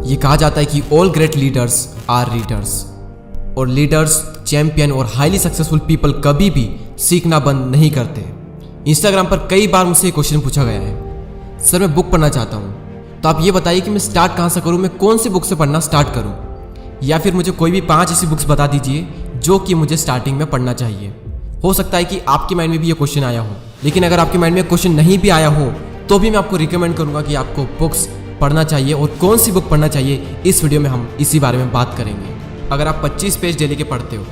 ये कहा जाता है कि all great leaders are readers, और लीडर्स, चैंपियन और हाईली सक्सेसफुल पीपल कभी भी सीखना बंद नहीं करते। इंस्टाग्राम पर कई बार मुझसे क्वेश्चन पूछा गया है, सर मैं बुक पढ़ना चाहता हूँ, तो आप ये बताइए कि मैं स्टार्ट कहाँ से करूँ, मैं कौन सी बुक से पढ़ना स्टार्ट करूँ, या फिर मुझे कोई भी 5 ऐसी बुक्स बता दीजिए जो कि मुझे स्टार्टिंग में पढ़ना चाहिए। हो सकता है कि आपके माइंड में भी ये क्वेश्चन आया हो, लेकिन अगर आपके माइंड में क्वेश्चन नहीं भी आया हो तो भी मैं आपको रिकमेंड करूँगा कि आपको बुक्स पढ़ना चाहिए, और कौन सी बुक पढ़ना चाहिए इस वीडियो में हम इसी बारे में बात करेंगे। अगर आप 25 पेज डेली के पढ़ते हो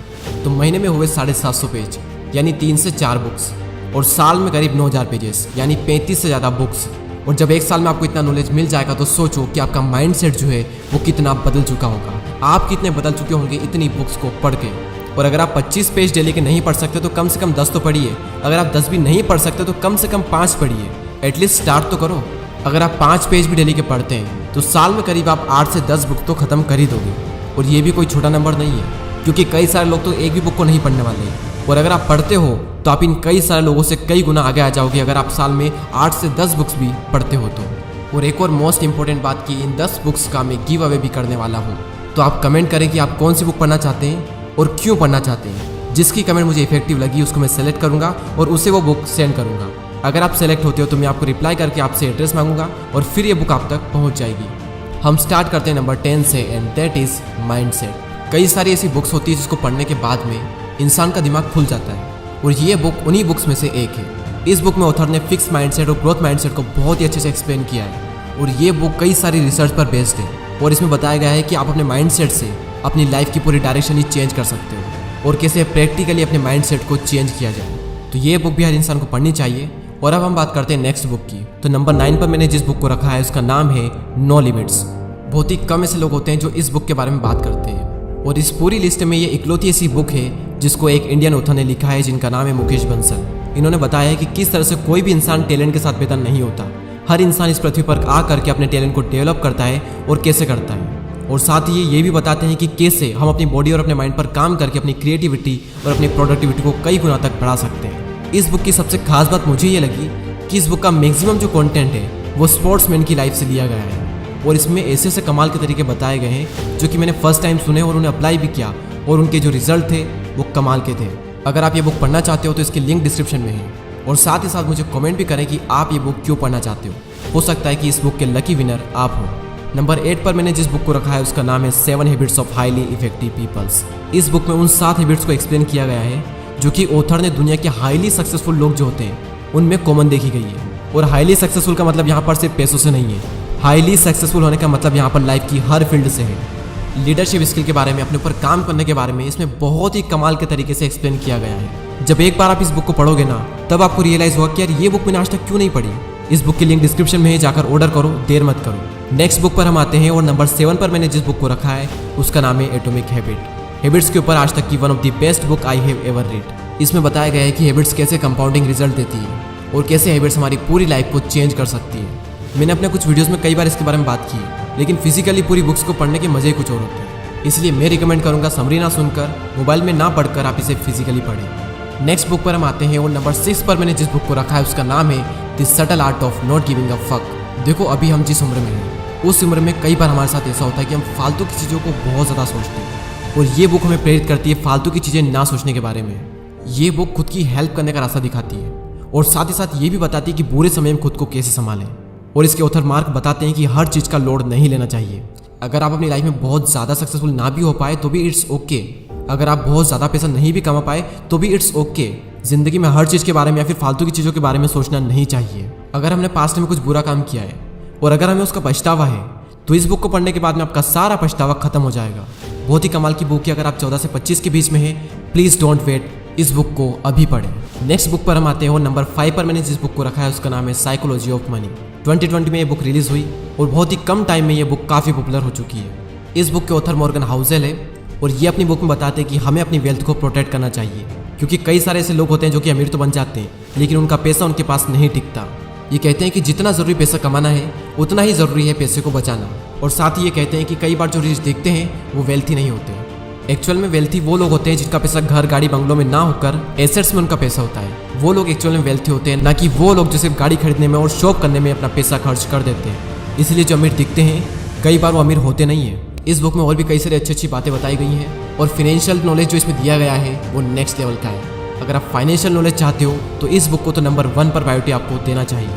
तो महीने में हुए 750 पेज यानी 3 से 4 बुक्स, और साल में करीब 9000 पेजेस यानी 35 से ज़्यादा बुक्स। और जब एक साल में आपको इतना नॉलेज मिल जाएगा तो सोचो कि आपका माइंडसेट जो है वो कितना बदल चुका होगा, आप कितने बदल चुके होंगे इतनी बुक्स को पढ़ के। और अगर आप 25 पेज डेली के नहीं पढ़ सकते तो कम से कम 10 तो पढ़िए, अगर आप 10 भी नहीं पढ़ सकते तो कम से कम 5 पढ़िए, एटलीस्ट स्टार्ट तो करो। अगर आप 5 पेज भी डेली के पढ़ते हैं तो साल में करीब आप 8 से 10 बुक तो खत्म कर ही दोगे, और ये भी कोई छोटा नंबर नहीं है, क्योंकि कई सारे लोग तो एक भी बुक को नहीं पढ़ने वाले हैं। और अगर आप पढ़ते हो तो आप इन कई सारे लोगों से कई गुना आगे आ जाओगे अगर आप साल में 8 से 10 बुक्स भी पढ़ते हो तो। और एक और मोस्ट इंपॉर्टेंट बात कि इन 10 बुक्स का मैं गिव अवे भी करने वाला हूँ, तो आप कमेंट करें कि आप कौन सी बुक पढ़ना चाहते हैं और क्यों पढ़ना चाहते हैं। जिसकी कमेंट मुझे इफेक्टिव लगी उसको मैं सेलेक्ट करूँगा और उसे वो बुक सेंड करूँगा। अगर आप सेलेक्ट होते हो तो मैं आपको रिप्लाई करके आपसे एड्रेस मांगूंगा और फिर ये बुक आप तक पहुँच जाएगी। हम स्टार्ट करते हैं नंबर 10 से, एंड दैट इज़ माइंडसेट। कई सारी ऐसी बुक्स होती है जिसको पढ़ने के बाद में इंसान का दिमाग खुल जाता है, और ये बुक उन्हीं बुक्स में से एक है। इस बुक में ऑथर ने फिक्स माइंडसेट और ग्रोथ माइंडसेट को बहुत ही अच्छे से एक्सप्लेन किया है, और ये बुक कई सारी रिसर्च पर बेस्ड है, और इसमें बताया गया है कि आप अपने माइंडसेट से अपनी लाइफ की पूरी डायरेक्शन ही चेंज कर सकते हो, और कैसे प्रैक्टिकली अपने माइंडसेट को चेंज किया जाए। तो ये बुक भी हर इंसान को पढ़नी चाहिए। और अब हम बात करते हैं नेक्स्ट बुक की। तो नंबर 9 पर मैंने जिस बुक को रखा है उसका नाम है नो लिमिट्स। बहुत ही कम ऐसे लोग होते हैं जो इस बुक के बारे में बात करते हैं, और इस पूरी लिस्ट में ये इकलौती ऐसी बुक है जिसको एक इंडियन ऑथर ने लिखा है जिनका नाम है मुकेश बंसल। इन्होंने बताया है कि किस तरह से कोई भी इंसान टैलेंट के साथ पैदा नहीं होता, हर इंसान इस पृथ्वी पर आ करके अपने टैलेंट को डेवलप करता है और कैसे करता है। और साथ ही ये भी बताते हैं कि कैसे हम अपनी बॉडी और अपने माइंड पर काम करके अपनी क्रिएटिविटी और अपनी प्रोडक्टिविटी को कई गुना तक बढ़ा सकते हैं। इस बुक की सबसे खास बात मुझे ये लगी कि इस बुक का मैक्सिमम जो कंटेंट है वो स्पोर्ट्समैन की लाइफ से लिया गया है, और इसमें ऐसे ऐसे कमाल के तरीके बताए गए हैं जो कि मैंने फर्स्ट टाइम सुने और उन्हें अप्लाई भी किया, और उनके जो रिजल्ट थे वो कमाल के थे। अगर आप ये बुक पढ़ना चाहते हो तो इसकी लिंक डिस्क्रिप्शन में है, और साथ ही साथ मुझे कमेंट भी करें कि आप ये बुक क्यों पढ़ना चाहते हो सकता है कि इस बुक के लकी विनर आप हो। नंबर 8 पर मैंने जिस बुक को रखा है उसका नाम है 7 habits of highly effective peoples. इस बुक में उन 7 हैबिट्स को एक्सप्लेन किया गया है जो कि ऑथर ने दुनिया के हाईली सक्सेसफुल लोग जो होते हैं उनमें कॉमन देखी गई है। और हाईली सक्सेसफुल का मतलब यहाँ पर सिर्फ पैसों से नहीं है, हाईली सक्सेसफुल होने का मतलब यहाँ पर लाइफ की हर फील्ड से है। लीडरशिप स्किल के बारे में, अपने ऊपर काम करने के बारे में इसमें बहुत ही कमाल के तरीके से एक्सप्लेन किया गया है। जब एक बार आप इस बुक को पढ़ोगे ना तब आपको रियलाइज होगा कि यार ये बुक मैंने आज तक क्यों नहीं पढ़ी। इस बुक की लिंक डिस्क्रिप्शन में है, जाकर ऑर्डर करो, देर मत करो। नेक्स्ट बुक पर हम आते हैं, और नंबर 7 पर मैंने जिस बुक को रखा है उसका नाम है एटॉमिक हैबिट्स के ऊपर आज तक की one of the best book I have ever read. इसमें बताया गया है कि हैबिट्स कैसे कंपाउंडिंग रिजल्ट देती है, और कैसे हैबिट्स हमारी पूरी लाइफ को चेंज कर सकती है। मैंने अपने कुछ वीडियोस में कई बार इसके बारे में बात की है, लेकिन फिजिकली पूरी बुक्स को पढ़ने के मजे ही कुछ और होते हैं। इसलिए मैं रिकमेंड करूंगा समरी ना सुनकर, मोबाइल में ना पढ़कर आप इसे फिजिकली पढ़ें। नेक्स्ट बुक पर हम आते हैं, और नंबर 6 पर मैंने जिस बुक को रखा है उसका नाम है the subtle art of not giving a fuck. देखो अभी हम जिस उम्र में हैं उस उम्र में कई बार हमारे साथ ऐसा होता है कि हम फालतू की चीज़ों को बहुत ज़्यादा सोचते हैं, और ये बुक हमें प्रेरित करती है फालतू की चीज़ें ना सोचने के बारे में। ये बुक खुद की हेल्प करने का रास्ता दिखाती है, और साथ ही साथ ये भी बताती है कि बुरे समय में खुद को कैसे संभालें। और इसके ऑथर मार्क बताते हैं कि हर चीज़ का लोड नहीं लेना चाहिए। अगर आप अपनी लाइफ में बहुत ज़्यादा सक्सेसफुल ना भी हो पाए तो भी इट्स ओके। अगर आप बहुत ज़्यादा पैसा नहीं भी कमा पाए तो भी इट्स ओके। जिंदगी में हर चीज़ के बारे में या फिर फालतू की चीज़ों के बारे में सोचना नहीं चाहिए। अगर हमने पास्ट में कुछ बुरा काम किया है और अगर हमें उसका पछतावा है तो इस बुक को पढ़ने के बाद में आपका सारा पछतावा खत्म हो जाएगा। बहुत ही कमाल की बुक है। अगर आप 14 से 25 के बीच में हैं प्लीज़ डोंट वेट, इस बुक को अभी पढ़ें। नेक्स्ट बुक पर हम आते हैं, और नंबर 5 पर मैंने जिस बुक को रखा है उसका नाम है साइकोलॉजी ऑफ मनी। 2020 में ये बुक रिलीज हुई और बहुत ही कम टाइम में ये बुक काफ़ी पॉपुलर हो चुकी है। इस बुक के ऑथर मॉर्गन हाउसेल है, और ये अपनी बुक में बताते हैं कि हमें अपनी वेल्थ को प्रोटेक्ट करना चाहिए, क्योंकि कई सारे ऐसे लोग होते हैं जो कि अमीर तो बन जाते हैं लेकिन उनका पैसा उनके पास नहीं टिकता। ये कहते हैं कि जितना ज़रूरी पैसा कमाना है उतना ही ज़रूरी है पैसे को बचाना। और साथ ही ये कहते हैं कि कई बार जो रिच देखते हैं वो वेल्थी नहीं होते। एक्चुअल में वेल्थी वो लोग होते हैं जिनका पैसा घर गाड़ी बंगलों में ना होकर एसेट्स में उनका पैसा होता है। वो लोग एक्चुअल में वेल्थी होते हैं, ना कि वो लोग जो सिर्फ गाड़ी खरीदने में और शॉप करने में अपना पैसा खर्च कर देते हैं। इसलिए जो अमीर दिखते हैं कई बार वो अमीर होते नहीं हैं। इस बुक में और भी कई सारी अच्छी अच्छी बातें बताई गई हैं और फाइनेंशियल नॉलेज जो इसमें दिया गया है वो नेक्स्ट लेवल का है। अगर आप फाइनेंशियल नॉलेज चाहते हो तो इस बुक को तो नंबर 1 पर प्रायोरिटी आपको देना चाहिए।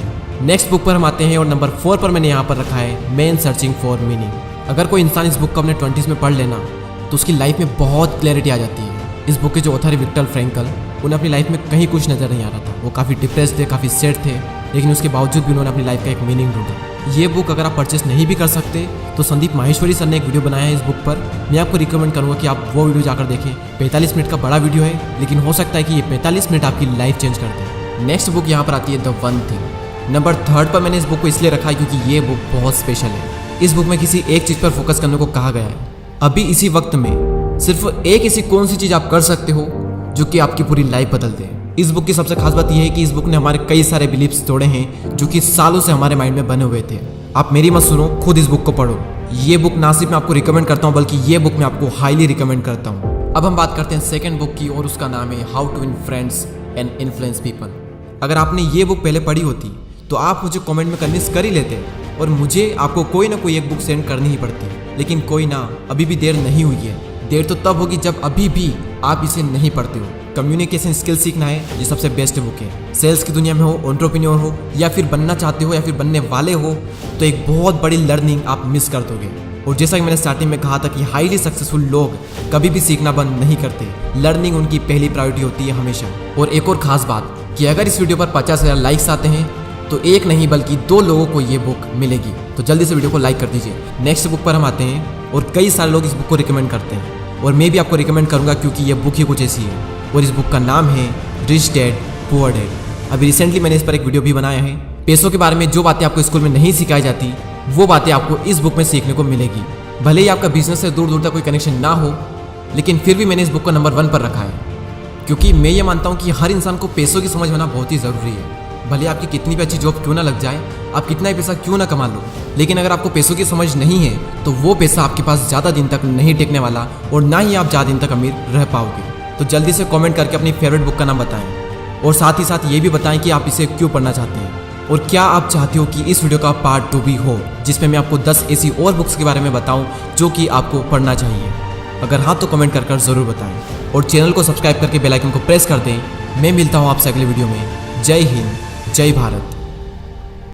नेक्स्ट बुक पर हम आते हैं और नंबर 4 पर मैंने यहाँ पर रखा है मैन सर्चिंग फॉर मीनिंग। अगर कोई इंसान इस बुक को अपने 20s में पढ़ लेना तो उसकी लाइफ में बहुत क्लैरिटी आ जाती है। इस बुक के जो ऑथर है विक्टर फ्रैंकल, उन्हें अपनी लाइफ में कहीं कुछ नज़र नहीं आ रहा था। वो काफ़ी डिप्रेस्ड थे, काफ़ी सैड थे, लेकिन उसके बावजूद भी उन्होंने अपनी लाइफ का एक मीनिंग ढूंढा। ये बुक अगर आप परचेस नहीं भी कर सकते तो संदीप माहेश्वरी सर ने एक वीडियो बनाया है इस बुक पर। मैं आपको रिकमेंड करूँगा कि आप वो वीडियो जाकर देखें। 45 मिनट का बड़ा वीडियो है, लेकिन हो सकता है कि ये 45 मिनट आपकी लाइफ चेंज कर दे। नेक्स्ट बुक यहाँ पर आती है द वन थिंग। नंबर 3 पर मैंने इस बुक को इसलिए रखा है क्योंकि ये बुक बहुत स्पेशल है। इस बुक में किसी एक चीज़ पर फोकस करने को कहा गया है। अभी इसी वक्त में सिर्फ एक ऐसी कौन सी चीज़ आप कर सकते हो जो कि आपकी पूरी लाइफ बदल दे। इस बुक की सबसे खास बात यह है कि इस बुक ने हमारे कई सारे बिलीफ्स तोड़े हैं जो कि सालों से हमारे माइंड में बने हुए थे। आप मेरी मत सुनो, खुद इस बुक को पढ़ो। ये बुक ना सिर्फ मैं आपको रिकमेंड करता हूँ बल्कि ये बुक मैं आपको हाईली रिकमेंड करता हूँ। अब हम बात करते हैं सेकंड बुक की और उसका नाम है how to win friends and influence people. अगर आपने ये बुक पहले पढ़ी होती तो आप मुझे कमेंट में कन्विंस कर ही लेते और मुझे आपको कोई ना कोई एक बुक सेंड करनी ही पड़ती। लेकिन कोई ना, अभी भी देर नहीं हुई है। देर तो तब होगी जब अभी भी आप इसे नहीं पढ़ते हो। कम्युनिकेशन स्किल सीखना है, ये सबसे बेस्ट बुक है। सेल्स की दुनिया में हो, एंटरप्रेन्योर हो या फिर बनना चाहते हो या फिर बनने वाले हो तो एक बहुत बड़ी लर्निंग आप मिस कर दोगे। और जैसा कि मैंने स्टार्टिंग में कहा था कि हाईली सक्सेसफुल लोग कभी भी सीखना बंद नहीं करते। लर्निंग उनकी पहली प्रायोरिटी होती है हमेशा। और एक और खास बात कि अगर इस वीडियो पर 50,000 लाइक्स आते हैं तो एक नहीं बल्कि 2 लोगों को ये बुक मिलेगी। तो जल्दी से वीडियो को लाइक कर दीजिए। नेक्स्ट बुक पर हम आते हैं और कई सारे लोग इस बुक को रिकमेंड करते हैं और मैं भी आपको रिकमेंड करूंगा क्योंकि ये बुक ही कुछ ऐसी है। और इस बुक का नाम है रिच डैड पुअर डैड। अभी रिसेंटली मैंने इस पर एक वीडियो भी बनाया है। पैसों के बारे में जो बातें आपको स्कूल में नहीं सिखाई जाती वो बातें आपको इस बुक में सीखने को मिलेगी। भले ही आपका बिजनेस से दूर दूर तक कोई कनेक्शन ना हो, लेकिन फिर भी मैंने इस बुक को नंबर 1 पर रखा है क्योंकि मैं ये मानता हूँ कि हर इंसान को पैसों की समझ होना बहुत ही ज़रूरी है। भले आपकी कितनी भी अच्छी जॉब क्यों ना लग जाए, आप कितना ही पैसा क्यों ना कमा लो, लेकिन अगर आपको पैसों की समझ नहीं है तो वो पैसा आपके पास ज़्यादा दिन तक नहीं टिकने वाला और ना ही आप ज़्यादा दिन तक अमीर रह पाओगे। तो जल्दी से कमेंट करके अपनी फेवरेट बुक का नाम बताएं और साथ ही साथ ये भी बताएं कि आप इसे क्यों पढ़ना चाहते हैं और क्या आप चाहते हो कि इस वीडियो का पार्ट 2 भी हो जिसमें मैं आपको 10 ऐसी और बुक्स के बारे में बताऊं जो कि आपको पढ़ना चाहिए। अगर हाँ तो कमेंट कर ज़रूर बताएं और चैनल को सब्सक्राइब करके बेल आइकन को प्रेस कर दें। मैं मिलता हूँ आपसे अगले वीडियो में। जय हिंद, जय भारत।